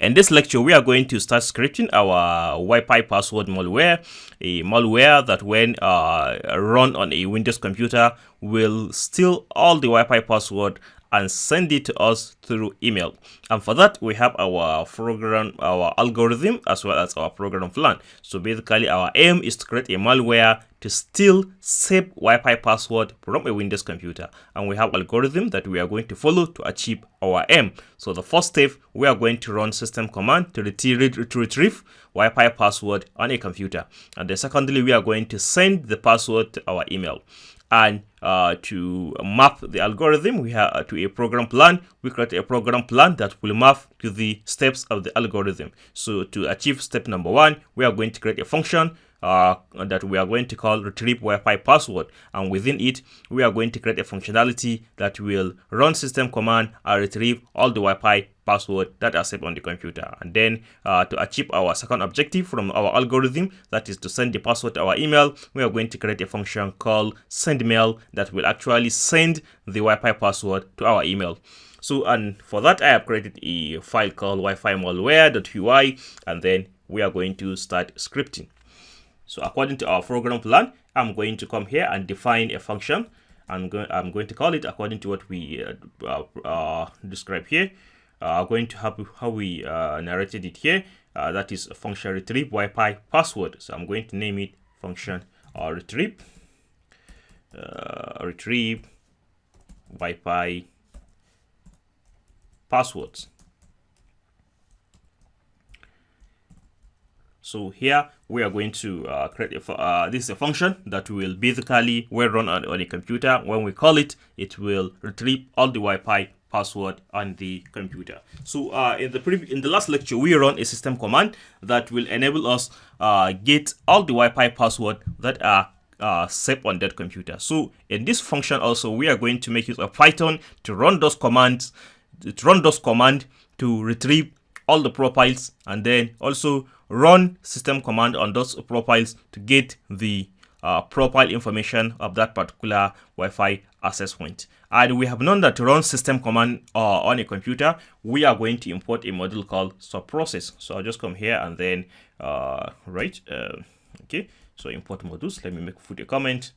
In this lecture, we are going to start scripting our Wi-Fi password malware, a malware that when run on a Windows computer will steal all the Wi-Fi password and send it to us through email. And for that, we have our program, our algorithm, as well as our program plan. So basically, our aim is to create a malware to steal safe Wi-Fi password from a Windows computer. And we have algorithm that we are going to follow to achieve our aim. So the first step, we are going to run system command to retrieve Wi-Fi password on a computer. And then secondly, we are going to send the password to our email. And to map the algorithm, we have to a program plan. We create a program plan that will map to the steps of the algorithm. So to achieve step number 1, we are going to create a function that we are going to call retrieve Wi-Fi password, and within it we are going to create a functionality that will run system command and retrieve all the Wi-Fi password that are saved on the computer. And then to achieve our second objective from our algorithm, that is to send the password to our email, we are going to create a function called sendMail that will actually send the Wi-Fi password to our email. So, and for that, I have created a file called Wi-Fi malware.ui, and then we are going to start scripting. So according to our program plan, I'm going to come here and define a function. I'm going to call it according to what we describe here. I'm going to have how we narrated it here. That is a function retrieve Wi-Fi password. So I'm going to name it function retrieve Wi-Fi passwords. So here we are going to create this is a function that will basically, when run on a computer, when we call it, it will retrieve all the Wi-Fi password on the computer. So in the last lecture, we run a system command that will enable us get all the Wi-Fi password that are saved on that computer. So in this function also, we are going to make use of Python to run those commands, to retrieve all the profiles, and then also run system command on those profiles to get the profile information of that particular Wi-Fi access point. And we have known that to run system command on a computer, we are going to import a module called subprocess. So I'll just come here and then okay, so import modules. Let me put a comment,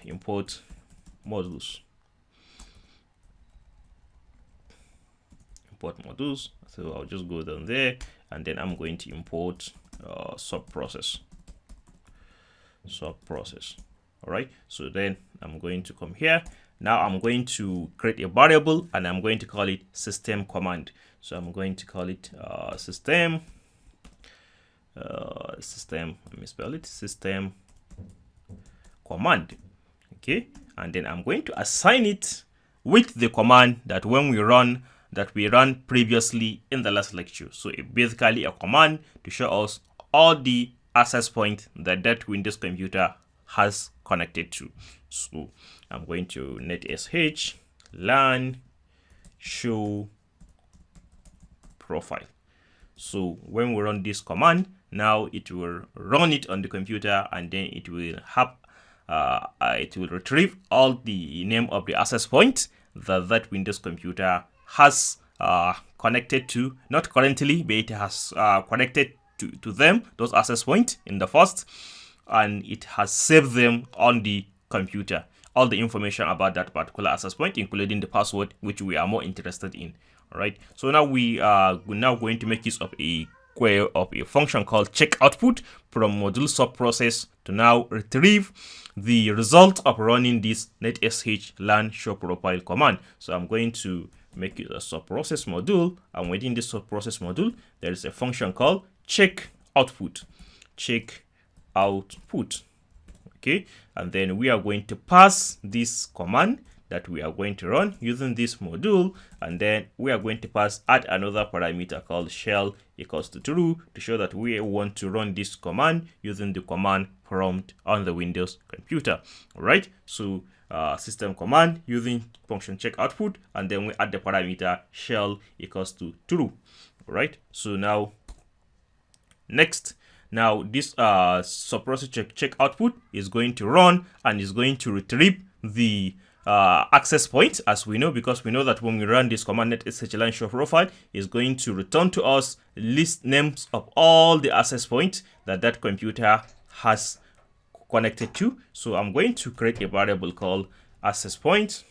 import modules. Import modules. So I'll just go down there, and then I'm going to import subprocess. All right, so then I'm going to come here. Now I'm going to create a variable, and I'm going to call it system command. So I'm going to call it system let me spell it, system command. Okay, and then I'm going to assign it with the command that we ran previously in the last lecture. So it's basically a command to show us all the access points that Windows computer has connected to. So I'm going to netsh lan show profile. So when we run this command, now it will run it on the computer, and then it will have it will retrieve all the name of the access point that Windows computer has connected to, not currently, but it has connected to them, those access points in the first, and it has saved them on the computer, all the information about that particular access point, including the password, which we are more interested in. All right, so now we're now going to make use of a function called check output from module subprocess to now retrieve the result of running this netsh lan show profile command. So I'm going to make it a subprocess module, and within this subprocess module, there is a function called check output. Okay, and then we are going to pass this command that we are going to run using this module, and then we are going to add another parameter called shell equals to true to show that we want to run this command using the command prompt on the Windows computer. All right, so system command using function check output, and then we add the parameter shell equals to true. All right, so now next, now this subprocess check output is going to run and is going to retrieve the access point, as we know, because we know that when we run this command net line show profile, is going to return to us list names of all the access points that that computer has connected to. So I'm going to create a variable called access point,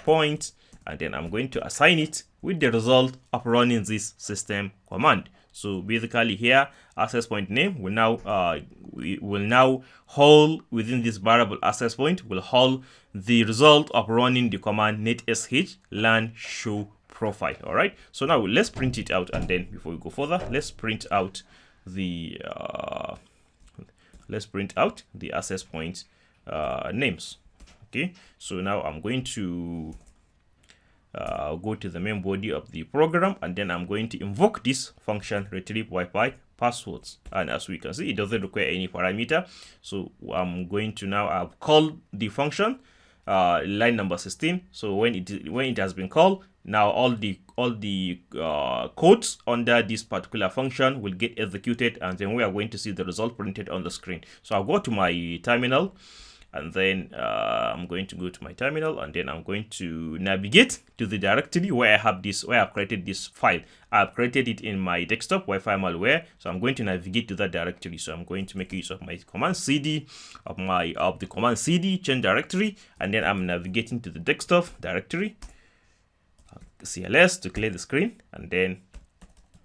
point, and then I'm going to assign it with the result of running this system command. So basically here, access point name will now hold within this variable access point will hold the result of running the command netsh lan show profile. All right. So now let's print it out, and then before we go further, let's print out the access point names. Okay. So now I'm going to go to the main body of the program, and then I'm going to invoke this function retrieve Wi-Fi passwords. And as we can see, it doesn't require any parameter. So I'm going to now I've called the function line number 16. So when it has been called, now all the codes under this particular function will get executed, and then we are going to see the result printed on the screen. So I'll go to my terminal, and then I'm going to go to my terminal, and then I'm going to navigate to the directory where I've created this file. I've created it in my desktop, Wi-Fi malware. So I'm going to navigate to that directory. So I'm going to make use of my command CD of the command CD change directory, and then I'm navigating to the desktop directory, CLS to clear the screen, and then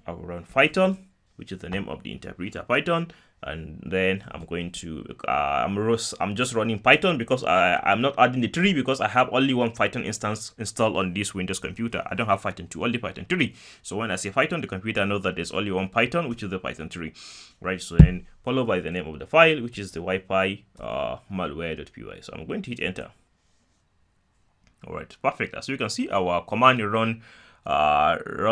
I'll run Python, which is the name of the interpreter Python. And then I'm going to I'm just running Python because I'm not adding the tree, because I have only one Python instance installed on this Windows computer. I don't have Python 2, only Python 3. So when I say Python, the computer knows that there's only one Python, which is the Python 3, right? So then followed by the name of the file, which is the Wi-Fi malware.py. So I'm going to hit enter. All right, perfect. As you can see, our command run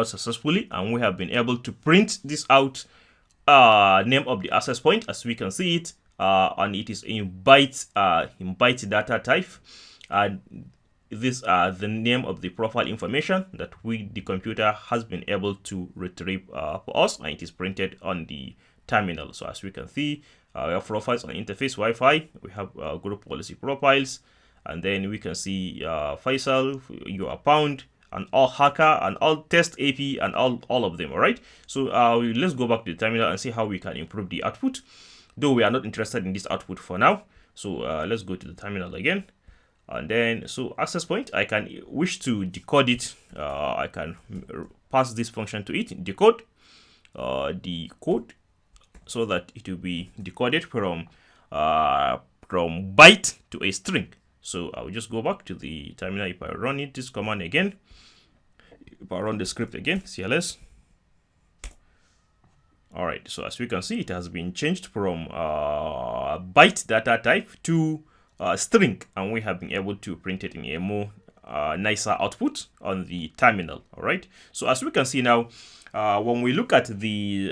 successfully, and we have been able to print this out. Name of the access point, as we can see it, and it is in byte data type, and these are the name of the profile information that the computer has been able to retrieve for us, and it is printed on the terminal. So as we can see, we have profiles on interface Wi-Fi, we have group policy profiles, and then we can see Faisal, you are pound, and all hacker, and all test AP, and all of them. All right. So let's go back to the terminal and see how we can improve the output, though we are not interested in this output for now. So let's go to the terminal again, and then so access point, I can wish to decode it. I can pass this function to it, decode the code, so that it will be decoded from byte to a string. So I'll just go back to the terminal. If I run this command again, if I run the script again, CLS. All right, so as we can see, it has been changed from byte data type to string, and we have been able to print it in a more nicer output on the terminal. All right, so as we can see now, when we look at the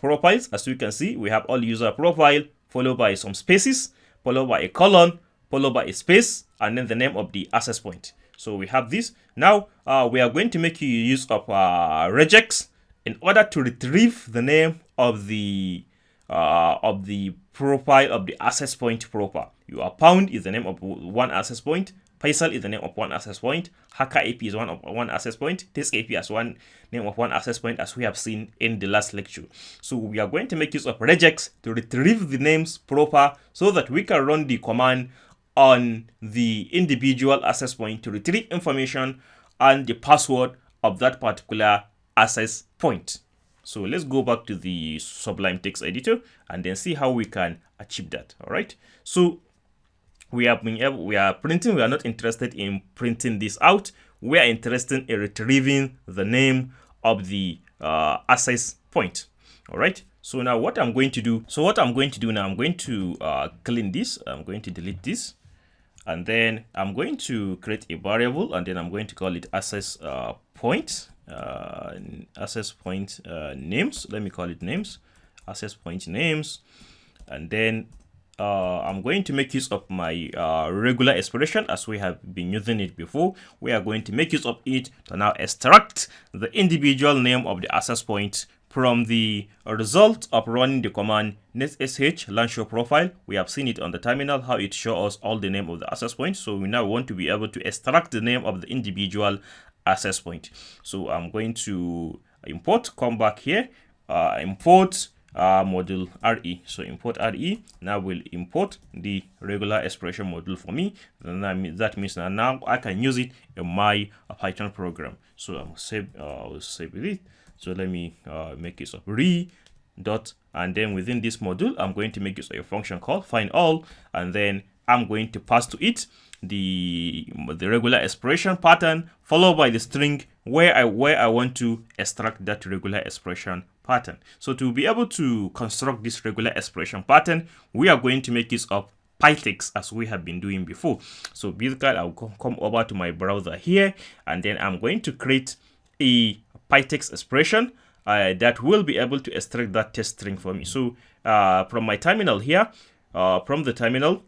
profiles, as we can see, we have all user profile followed by some spaces, followed by a colon, followed by a space, and then the name of the access point. So we have this. Now we are going to make use of regex in order to retrieve the name of the profile of the access point proper. Your pound is the name of one access point. Faisal is the name of one access point. Hacker AP is one access point. Test AP as one name of one access point, as we have seen in the last lecture. So we are going to make use of regex to retrieve the names proper, so that we can run the command on the individual access point to retrieve information and the password of that particular access point. So let's go back to the Sublime Text Editor and then see how we can achieve that. All right. So we are printing. We are not interested in printing this out. We are interested in retrieving the name of the access point. All right. So now what I'm going to do. I'm going to clean this. I'm going to delete this. And then I'm going to create a variable, and then I'm going to call it access point names. Let me call it names, access point names. And then I'm going to make use of my regular expression, as we have been using it before. We are going to make use of it to now extract the individual name of the access point from the result of running the command netsh land show profile, we have seen it on the terminal how it shows us all the name of the access point. So we now want to be able to extract the name of the individual access point. So I'm going to import, come back here, import module RE. So import RE. Now we'll import the regular expression module for me. And that means that now I can use it in my Python program. So I'll save it. So let me make it of re dot, and then within this module I'm going to make use of a function called find all, and then I'm going to pass to it the regular expression pattern followed by the string where I want to extract that regular expression pattern. So to be able to construct this regular expression pattern, we are going to make use of PyText as we have been doing before. So basically I'll come over to my browser here, and then I'm going to create a PyText expression that will be able to extract that text string for me. So from my terminal here, from the terminal,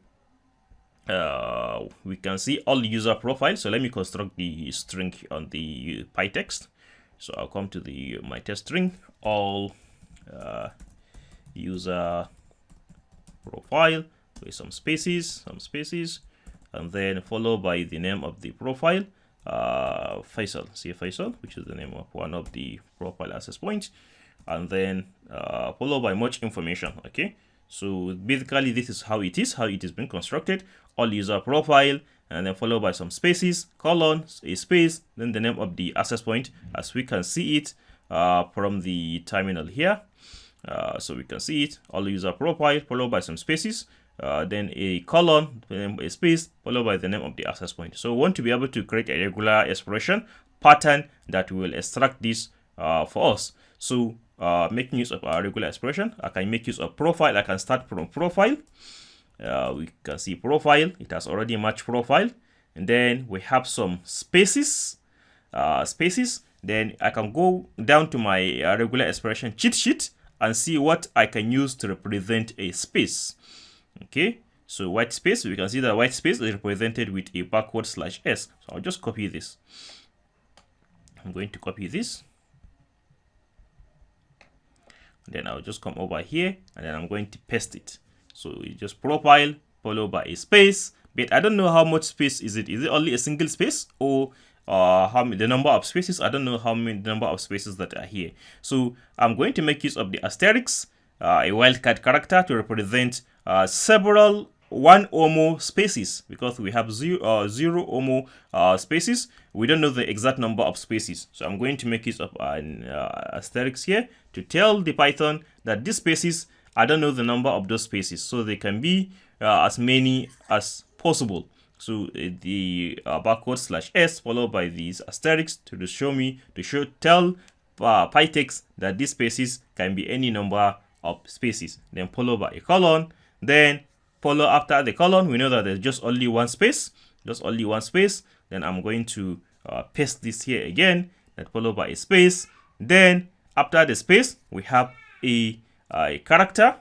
we can see all user profile. So let me construct the string on the PyText. So I'll come to the my test string, all user profile with some spaces, and then followed by the name of the profile, Faisal, Faisal, which is the name of one of the profile access points, and then followed by much information. Okay, so basically this is how it is been constructed. All user profile, and then followed by some spaces, colon, a space, then the name of the access point, as we can see it from the terminal here. So we can see it, all user profile, followed by some spaces, then a colon, then a space, followed by the name of the access point. So we want to be able to create a regular expression pattern that will extract this for us. So making use of our regular expression, I can make use of profile. I can start from profile. We can see profile, it has already matched profile, and then we have some spaces, then I can go down to my regular expression cheat sheet and see what I can use to represent a space. Okay, so white space, we can see that white space is represented with a /s. So I'll just copy this. I'm going to copy this, then I'll just come over here, and then I'm going to paste it. So you just profile followed by a space, but I don't know how much space is it. Is it only a single space, or how many, the number of spaces? I don't know how many number of spaces that are here. So I'm going to make use of the asterisk, a wildcard character to represent several one or more spaces, because we have zero or more spaces. We don't know the exact number of spaces. So I'm going to make use of an asterisk here to tell the Python that these spaces, I don't know the number of those spaces, so they can be as many as possible. So the /s followed by these asterisks to tell PyText that these spaces can be any number of spaces. Then followed by a colon. Then follow after the colon, we know that there's just only one space. Then I'm going to paste this here again. Then followed by a space. Then after the space, we have a character.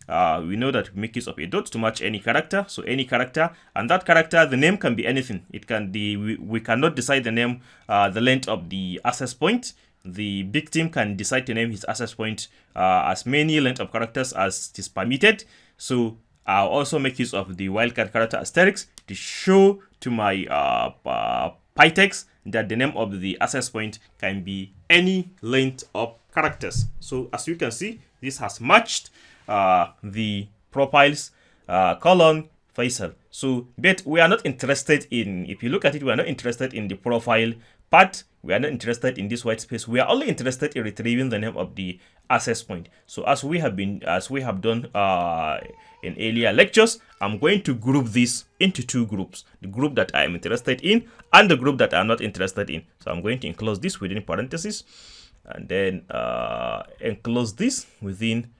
We know that we make use of a dot to match any character. So any character, and that character, the name can be anything. It can be, we cannot decide the name, the length of the access point. The victim can decide to name his access point as many length of characters as is permitted. So I'll also make use of the wildcard character asterisk to show to my PyText that the name of the access point can be any length of characters. So as you can see, this has matched the profiles colon Faisal. So, but we are not interested in, if you look at it, we are not interested in the profile part. We are not interested in this white space. We are only interested in retrieving the name of the access point. So as we have done in earlier lectures, I'm going to group this into two groups: the group that I am interested in and the group that I'm not interested in. So I'm going to enclose this within parentheses, and then enclose this within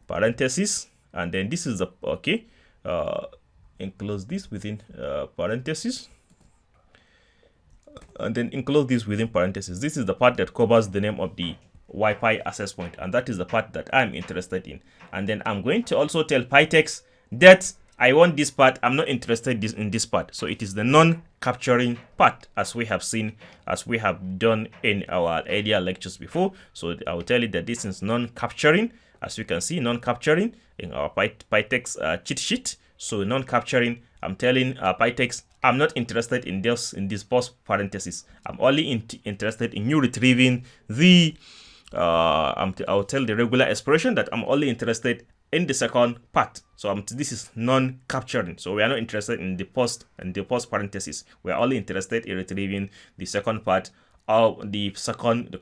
parentheses, and then this is the enclose this within parentheses, and then enclose this within parentheses. This is the part that covers the name of the Wi-Fi access point, and that is the part that I'm interested in. And then I'm going to also tell PyText that I want this part. I'm not interested in this part. So it is the non-capturing part, as we have seen, as we have done in our earlier lectures before. So I will tell you that this is non-capturing. As you can see, non-capturing in our PyText cheat sheet. So non-capturing, I'm telling PyText, I'm not interested in this post parenthesis. I'm only interested in you retrieving the I'll tell the regular expression that I'm only interested in the second part. So this is non-capturing. So we are not interested in the post parenthesis. We are only interested in retrieving the second part of the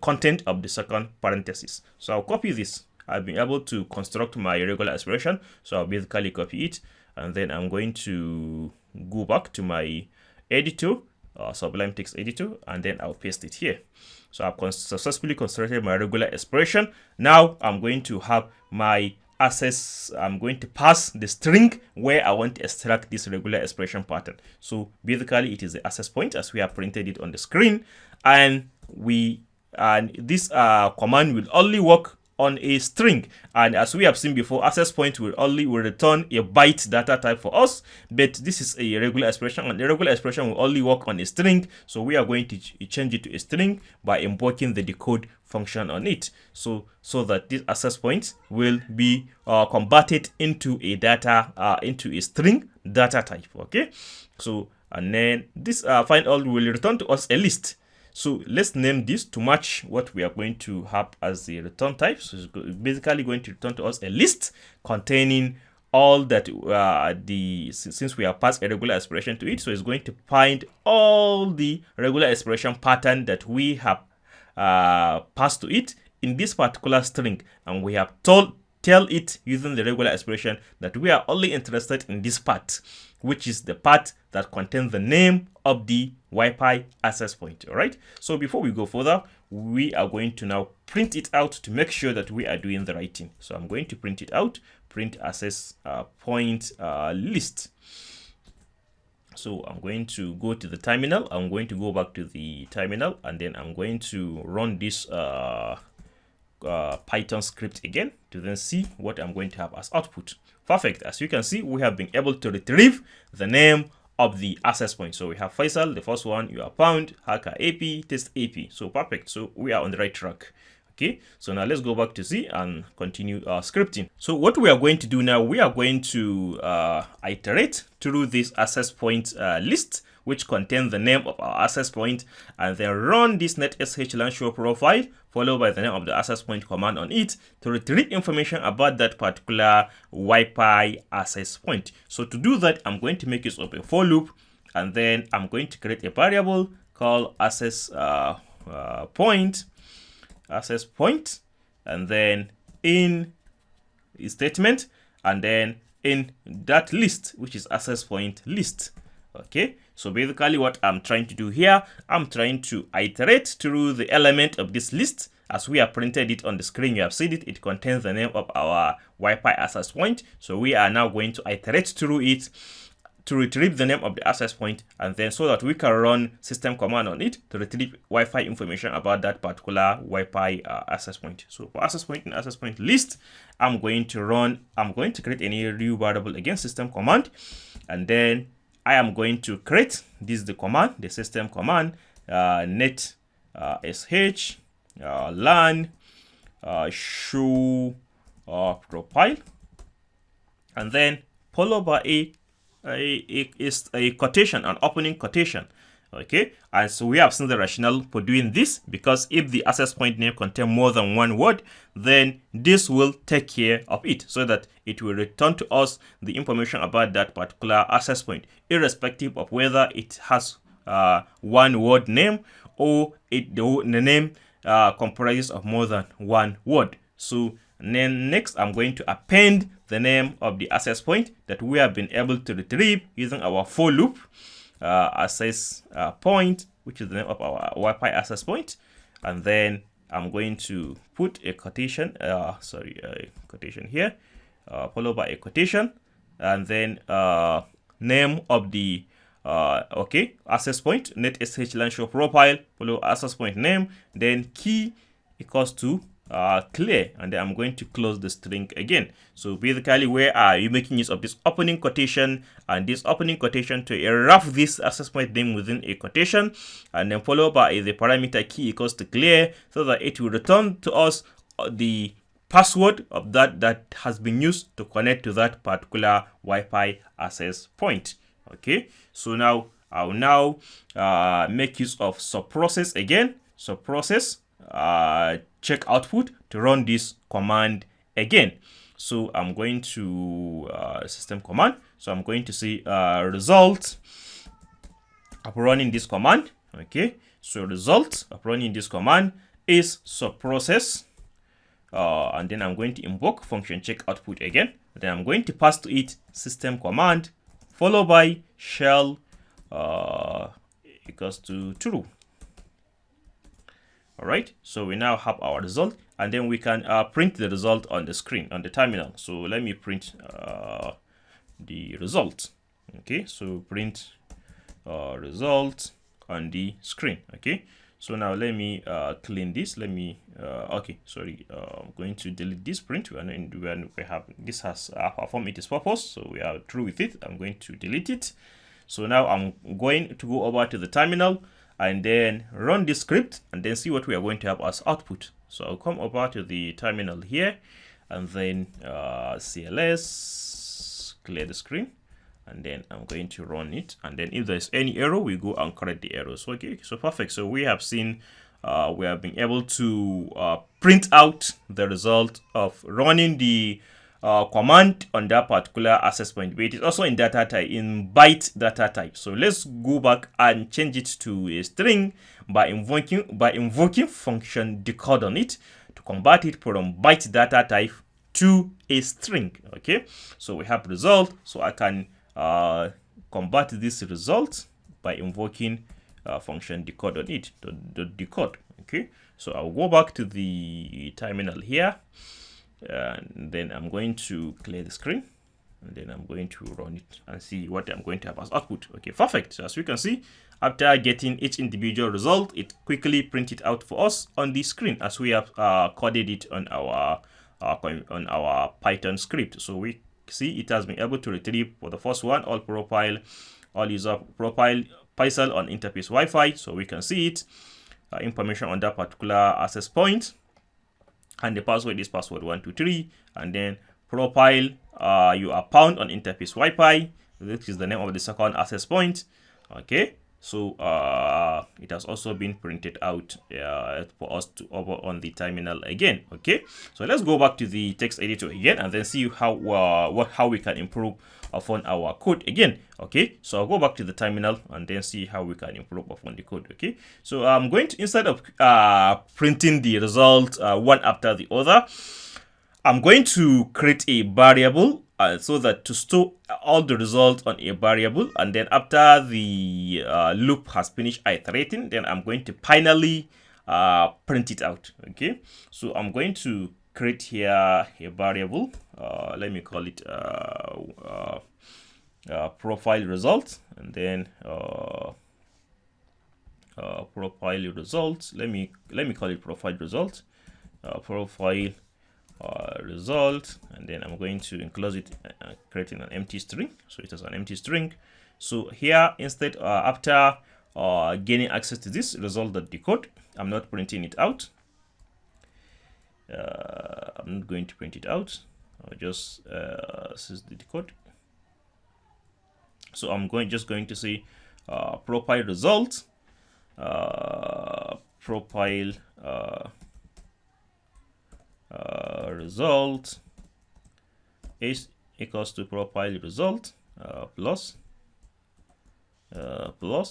content of the second parenthesis. So I'll copy this. I've been able to construct my regular expression. So I'll basically copy it, and then I'm going to go back to my editor, Sublime Text Editor, and then I'll paste it here. So I've successfully constructed my regular expression. Now I'm going to have my access. I'm going to pass the string where I want to extract this regular expression pattern. So basically it is the access point as we have printed it on the screen, and this command will only work on a string, and as we have seen before, access point will return a byte data type for us, but this is a regular expression, and the regular expression will only work on a string. So we are going to change it to a string by invoking the decode function on it, so that this access point will be converted into a string data type. Okay, so and then this find all will return to us a list. So let's name this to match what we are going to have as the return type. So it's basically going to return to us a list containing all that since we have passed a regular expression to it, so it's going to find all the regular expression pattern that we have passed to it in this particular string, and we have tell it using the regular expression that we are only interested in this part, which is the part that contains the name of the Wi-Fi access point. All right. So before we go further, we are going to now print it out to make sure that we are doing the right thing. So I'm going to print it out. Print access point list. So I'm going to go to the terminal. I'm going to go back to the terminal, and then I'm going to run this Python script again to then see what I'm going to have as output. Perfect. As you can see, we have been able to retrieve the name of the access point. So we have Faisal, the first one, you are found, Hacker AP, Test AP. So perfect. So we are on the right track. Okay, so now let's go back to C and continue scripting. So what we are going to do now, we are going to iterate through this access point list, which contains the name of our access point, and then run this netsh LAN show profile followed by the name of the access point command on it to retrieve information about that particular Wi-Fi access point. So to do that, I'm going to make use of a for loop, and then I'm going to create a variable called access point, and then in statement, and then in that list, which is access point list. Okay, so basically what I'm trying to do here, I'm trying to iterate through the element of this list. As we have printed it on the screen, you have seen it, it contains the name of our Wi-Fi access point. So we are now going to iterate through it to retrieve the name of the access point, and then so that we can run system command on it to retrieve Wi-Fi information about that particular Wi-Fi access point. So for access point and access point list, I'm going to create a new variable again, system command, and then I am going to create this the command, the system command, net sh LAN show profile, and then followed by a quotation, an opening quotation. Okay, and so we have seen the rationale for doing this, because if the access point name contains more than one word, then this will take care of it, so that it will return to us the information about that particular access point, irrespective of whether it has one word name or the name comprises of more than one word. So then next, I'm going to append the name of the access point that we have been able to retrieve using our for loop access point, which is the name of our Wi-Fi access point, and then I'm going to put a quotation, quotation here, followed by a quotation, and then name of the access point, net sh LAN show profile, follow access point name, then key equals to clear, and then I'm going to close the string again. So basically, where are you making use of this opening quotation and this opening quotation to wrap this access point name within a quotation, and then followed by the parameter key equals to clear, so that it will return to us the password of that has been used to connect to that particular Wi-Fi access point. Okay, so now I'll now make use of subprocess again. Subprocess check output to run this command again. So I'm going to system command. So I'm going to say result of running this command. Okay, so result of running this command is subprocess, and then I'm going to invoke function check output again. Then I'm going to pass to it system command followed by shell equals to true. All right, so we now have our result, and then we can print the result on the screen, on the terminal. So let me print the result. Okay, so print result on the screen. Okay, so now let me clean this. Let me okay, sorry, I'm going to delete this print. When we have this has performed its purpose, so we are through with it. I'm going to delete it. So now I'm going to go over to the terminal and then run this script and then see what we are going to have as output. So I'll come over to the terminal here and then CLS, clear the screen, and then I'm going to run it. And then if there's any error, we go and correct the errors. Okay, so perfect. So we have seen, we have been able to print out the result of running the command on that particular access point, but it is also in data type, in byte data type. So let's go back and change it to a string by invoking function decode on it to convert it from byte data type to a string. Okay, so we have result. So I can convert this result by invoking function decode on it, the decode. Okay, so I'll go back to the terminal here. And then I'm going to clear the screen, and then I'm going to run it and see what I'm going to have as output. Okay, perfect. So as you can see, after getting each individual result, it quickly printed out for us on the screen as we have coded it on our Python script. So we see it has been able to retrieve for the first one all profile, all user profile, Python on interface Wi-Fi. So we can see it, information on that particular access point. And the password is password 123, and then profile you are found on interface Wi-Fi. This is the name of the second access point. Okay, so it has also been printed out for us to over on the terminal again. Okay, so let's go back to the text editor again and then see how we can improve upon our code again. Okay, so I'll go back to the terminal and then see how we can improve upon the code. Okay, so I'm going to, instead of printing the result one after the other, I'm going to create a variable so that to store all the results on a variable, and then after the loop has finished iterating, then I'm going to finally print it out. Okay, so I'm going to create here a variable. Let me call it profile result, and then profile results. Let me call it profile result. Profile result, and then I'm going to enclose it, creating an empty string. So it is an empty string. So here, instead, after gaining access to this result.decode, I'm not printing it out. I'm not going to print it out. I'll just sys the decode. So I'm just going to say profile result, profile result is equals to profile result plus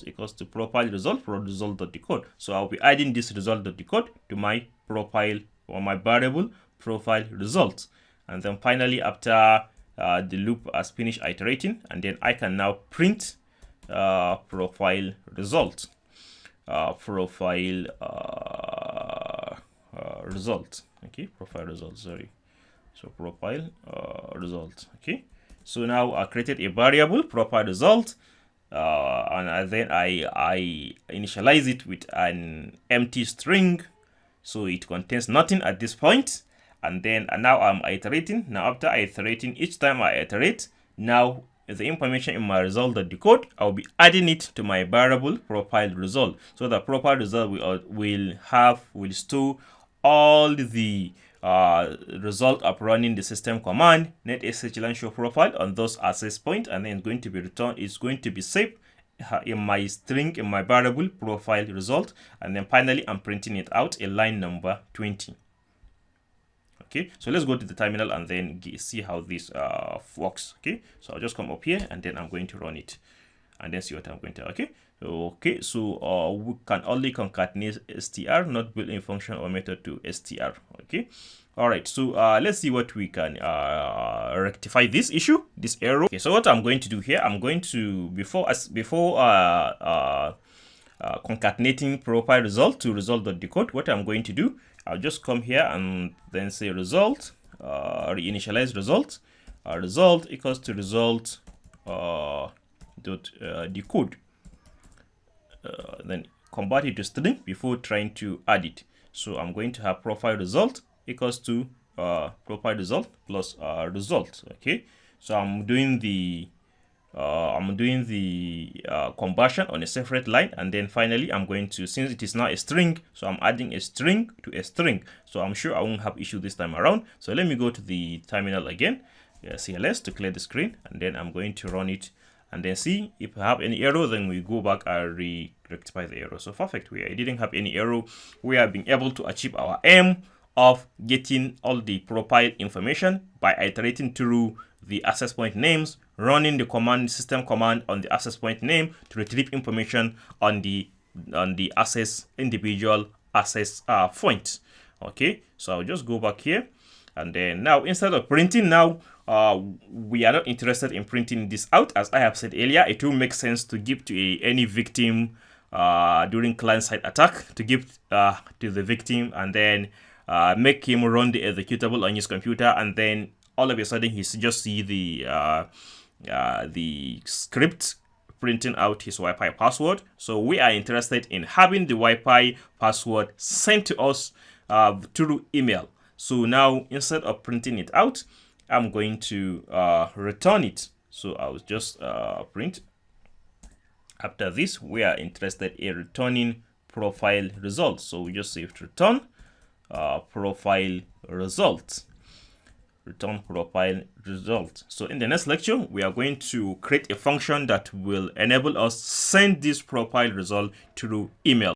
equals to profile result for result.decode. So I'll be adding this result.decode to my profile or my variable profile result, and then finally, after the loop has finished iterating, and then I can now print profile result, profile result. Okay, profile result, sorry. So profile result. Okay, so now I created a variable profile result, and then I initialize it with an empty string. so it contains nothing at this point. And now I'm iterating. Now after iterating, each time I iterate, now the information in my result.decode, I'll be adding it to my variable profile result. So the profile result will store all the result of running the system command netsh show profile on those access point, and then it's going to be returned. It's going to be saved in my string, in my variable profile result, and then finally I'm printing it out in line number 20. Okay, so let's go to the terminal and then see how this works. Okay, so I'll just come up here and then I'm going to run it and then see what I'm going to. Okay, so we can only concatenate str, not built-in function or method to str. Okay, all right, so let's see what we can rectify this issue, this error. Okay, so what I'm going to do here, I'm going to before concatenating profile result to result.decode, what I'm going to do, I'll just come here and then say result, reinitialize result, result equals to result decode, then convert it to string before trying to add it. So I'm going to have profile result equals to profile result plus result. Okay, so I'm doing the conversion on a separate line, and then finally I'm going to, since it is now a string, so I'm adding a string to a string, so I'm sure I won't have issue this time around. So let me go to the terminal again, CLS, to clear the screen, and then I'm going to run it and then see if I have any error. Then we go back and rectify the error. So perfect, I didn't have any error. We have been able to achieve our aim of getting all the profile information by iterating through the access point names, running the command system command on the access point name to retrieve information on the individual access point. Okay, so I'll just go back here, and then now instead of printing, now we are not interested in printing this out. As I have said earlier, it will make sense to give to any victim during client-side attack, to give to the victim and then make him run the executable on his computer, and then all of a sudden he just see the script printing out his Wi-Fi password. So we are interested in having the Wi-Fi password sent to us through email. So now instead of printing it out, I'm going to return it. So I'll just print. After this, we are interested in returning profile results. So we just say return profile result. Return profile result. So in the next lecture, we are going to create a function that will enable us send this profile result through email.